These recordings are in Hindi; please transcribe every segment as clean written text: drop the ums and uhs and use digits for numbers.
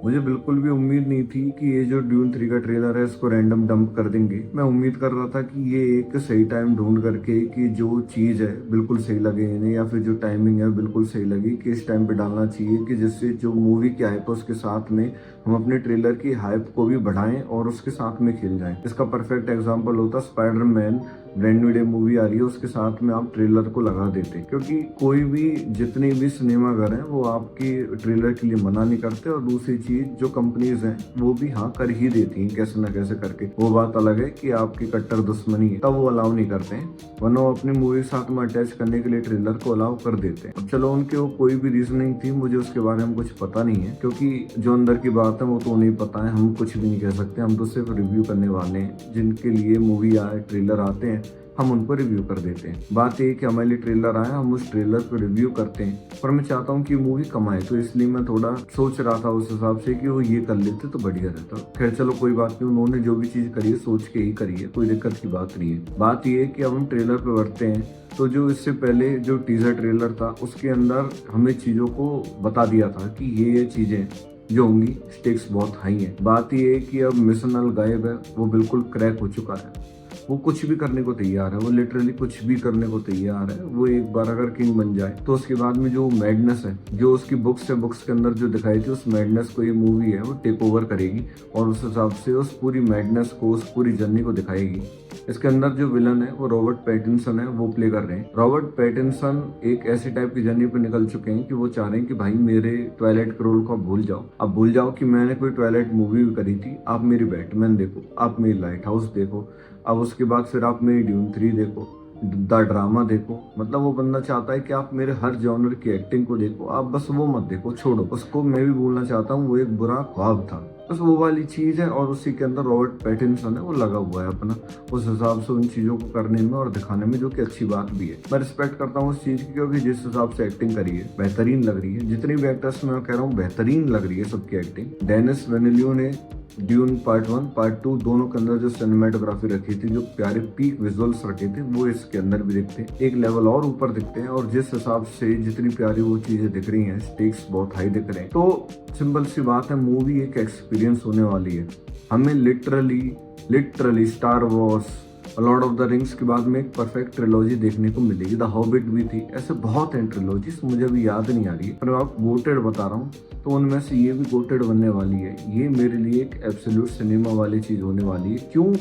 मुझे बिल्कुल भी उम्मीद नहीं थी कि ये जो ड्यून 3 का ट्रेलर है इसको रैंडम डंप कर देंगे। मैं उम्मीद कर रहा था कि ये एक सही टाइम ढूंढ करके कि जो चीज़ है बिल्कुल सही लगे इन्हें, या फिर जो टाइमिंग है बिल्कुल सही लगी कि इस टाइम पे डालना चाहिए कि जिससे जो मूवी की हाइप है उसके साथ में हम अपने ट्रेलर की हाइप को भी बढ़ाएं और उसके साथ में खेल जाएं। इसका परफेक्ट एग्जाम्पल होता Spiderman, brand new day movie आ रही है उसके साथ में आप ट्रेलर को लगा देते, क्योंकि कोई भी जितने भी सिनेमाघर हैं वो आपकी ट्रेलर के लिए मना नहीं करते। और दूसरी चीज जो कंपनीज हैं वो भी हाँ कर ही देती हैं कैसे ना कैसे करके। वो बात अलग है कि आपकी कट्टर दुश्मनी है तब वो अलाउ नहीं करते हैं, वरना वो अपनी मूवी के साथ में अटैच करने के लिए ट्रेलर को अलाउ कर देते हैं। अब चलो उनके वो कोई भी रीजनिंग थी, मुझे उसके बारे में कुछ पता नहीं है, क्योंकि जो अंदर की बात है वो तो नहीं पता है, हम कुछ भी नहीं कह सकते। हम तो सिर्फ रिव्यू करने वाले हैं, जिनके लिए मूवी आए ट्रेलर आते हैं हम उनको रिव्यू कर देते हैं। बात ये कि हमारे लिए ट्रेलर आया, हम उस ट्रेलर को रिव्यू करते हैं, पर मैं चाहता हूँ कि मूवी कमाए, तो इसलिए मैं थोड़ा सोच रहा था उस हिसाब से कि वो ये कर लेते तो बढ़िया रहता। खैर चलो कोई बात नहीं, उन्होंने जो भी चीज करी है सोच के ही करी है, कोई दिक्कत की बात नहीं है। बात ये है कि अब हम ट्रेलर पे बढ़ते हैं, तो जो इससे पहले जो टीजर ट्रेलर था उसके अंदर हमें चीजों को बता दिया था कि ये चीजें जो होंगी, स्टेक्स बहुत हाई है। बात ये है कि अब मिशन अल गायब है, वो बिल्कुल क्रैक हो चुका है, वो कुछ भी करने को तैयार है, वो लिटरली कुछ भी करने को तैयार है। वो एक बार अगर किंग बन जाए तो उसके बाद में जो मैडनेस है जो उसकी बुक्स है, बुक्स के अंदर जो दिखाई थी उस मैडनेस को ये मूवी है वो टेक ओवर करेगी और उस हिसाब से उस पूरी मैडनेस को, उस पूरी जर्नी को दिखाएगी। इसके अंदर जो विलन है वो रॉबर्ट पैटिंसन है, वो प्ले कर रहे हैं। रॉबर्ट पैटिंसन एक ऐसी टाइप की जर्नी पे निकल चुके हैं कि वो चाह रहे हैं कि भाई मेरे ट्वाइलाइट के रोल को आप भूल जाओ, अब भूल जाओ कि मैंने कोई ट्वाइलाइट मूवी भी करी थी, आप मेरी बैटमैन देखो, आप मेरी लाइट हाउस देखो, अब उसके बाद फिर आप मेरी ड्यून 3 देखो, द ड्रामा देखो। मतलब वो बंदा चाहता है कि आप मेरे हर जॉनर की एक्टिंग को देखो, आप बस वो मत देखो, छोड़ो उसको। मैं भी बोलना चाहता हूँ वो एक बुरा ख्वाब था, बस वो वाली चीज है। और उसी के अंदर रॉबर्ट पैटिंसन है वो लगा हुआ है अपना उस हिसाब से उन चीजों को करने में और दिखाने में, जो कि अच्छी बात भी है। मैं रिस्पेक्ट करता हूँ उस चीज की, क्योंकि जिस हिसाब से एक्टिंग करी है बेहतरीन लग रही है। जितनी भी एक्टर्स मैं कह रहा हूँ बेहतरीन लग रही है सबकी एक्टिंग। डेनिस वेनेलियो ने ड्यून पार्ट 1 पार्ट 2 दोनों के अंदर जो सिनेमेटोग्राफी रखी थी, जो प्यारे पीक विजुअल्स रखे थे, वो इसके अंदर भी दिखते हैं, एक लेवल और ऊपर दिखते हैं। और जिस हिसाब से जितनी प्यारी वो चीजें दिख रही हैं, स्टेक्स बहुत हाई दिख रहे हैं। तो सिंपल सी बात है, मूवी एक एक्सपीरियंस होने वाली है। हमें literally star Wars, Lord of the rings के बाद में एक परफेक्ट ट्रिलॉजी देखने को मिलेगी। द हॉबिट भी थी, ऐसे बहुत हैं ट्रिलॉजीज, मुझे अभी याद नहीं आ रही है, पर मैं आपको गोटेड बता रहा हूँ, तो उनमें से ये भी गोटेड बनने वाली है। ये मेरे लिए एक एब्सोल्यूट सिनेमा वाली चीज होने वाली है। क्यों?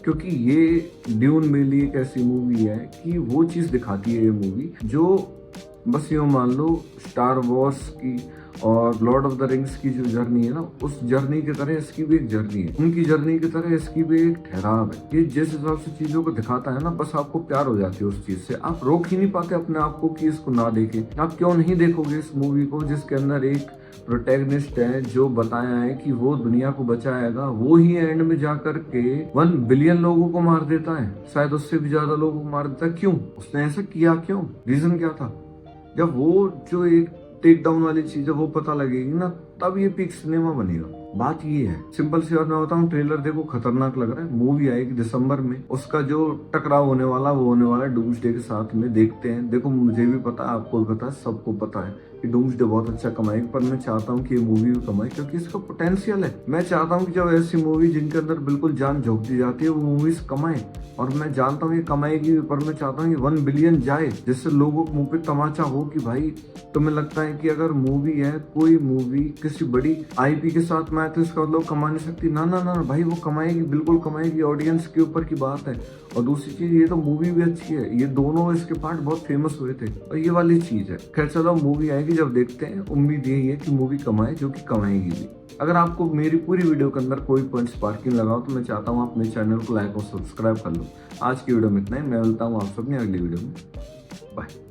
क्योंकि ये ड्यून मेरे लिए एक ऐसी मूवी है कि वो चीज दिखाती है ये मूवी, जो बस यूँ मान लो स्टार वॉर्स की और लॉर्ड ऑफ द रिंग्स की जो जर्नी है ना, उस जर्नी की तरह इसकी भी एक जर्नी है, उनकी जर्नी की तरह इसकी भी एक ठहराव है। ये जिस हिसाब से चीजों को दिखाता है ना, बस आपको प्यार हो जाती है उस चीज से, आप रोक ही नहीं पाते अपने आप को कि इसको ना देखें। आप क्यों नहीं देखोगे इस मूवी को, जिसके अंदर एक प्रोटैगनिस्ट है जो बताया है कि वो दुनिया को बचाएगा, वो ही एंड में जाकर के 1 बिलियन लोगों को मार देता है, शायद उससे भी ज्यादा लोगों को मार देता है। क्यों उसने ऐसा किया, क्यों, रीजन क्या था? जब वो जो एक टेक डाउन वाली चीज है वो पता लगेगी ना, तब ये पीक सिनेमा बनेगा। बात ये है, सिंपल सी बात मैं बताऊं, ट्रेलर देखो खतरनाक लग रहा है। मूवी आएगी दिसंबर में, उसका जो टकराव होने वाला वो होने वाला है डूम्सडे के साथ में। देखते हैं। देखो मुझे भी पता है, आपको भी पता है, सबको पता है कि डूम्सडे बहुत अच्छा कमाएगी, पर मैं चाहता हूँ कि ये मूवी भी कमाए, क्योंकि इसका पोटेंशियल है। मैं चाहता हूँ कि जब ऐसी मूवी जिनके अंदर बिल्कुल जान झोंक दी जाती है वो मूवीज कमाए, और मैं जानता हूँ ये कमाएगी, पर मैं चाहता हूँ ये 1 बिलियन जाए, जिससे लोगों के मुंह पे तमाचा हो कि भाई तुम्हें लगता है कि अगर मूवी है, कोई मूवी किसी बड़ी आईपी के साथ में आए तो इसका मतलब कमा नहीं सकती। ना ना ना भाई, वो कमाएगी, बिल्कुल कमाएगी, ऑडियंस के ऊपर की बात है। और दूसरी चीज, ये तो मूवी भी अच्छी है, ये दोनों इसके पार्ट बहुत फेमस हुए थे, और ये वाली चीज है। खैर चलो, मूवी आएगी जब देखते हैं। उम्मीद यही है कि मूवी कमाए, जो कि कमाएगी भी। अगर आपको मेरी पूरी वीडियो के अंदर कोई पॉइंट स्पार्किंग लगाओ तो मैं चाहता हूँ आप मेरे चैनल को लाइक और सब्सक्राइब कर लो। आज की वीडियो में इतना ही, मैं मिलता हूँ आप सबने अगली वीडियो में। बाय।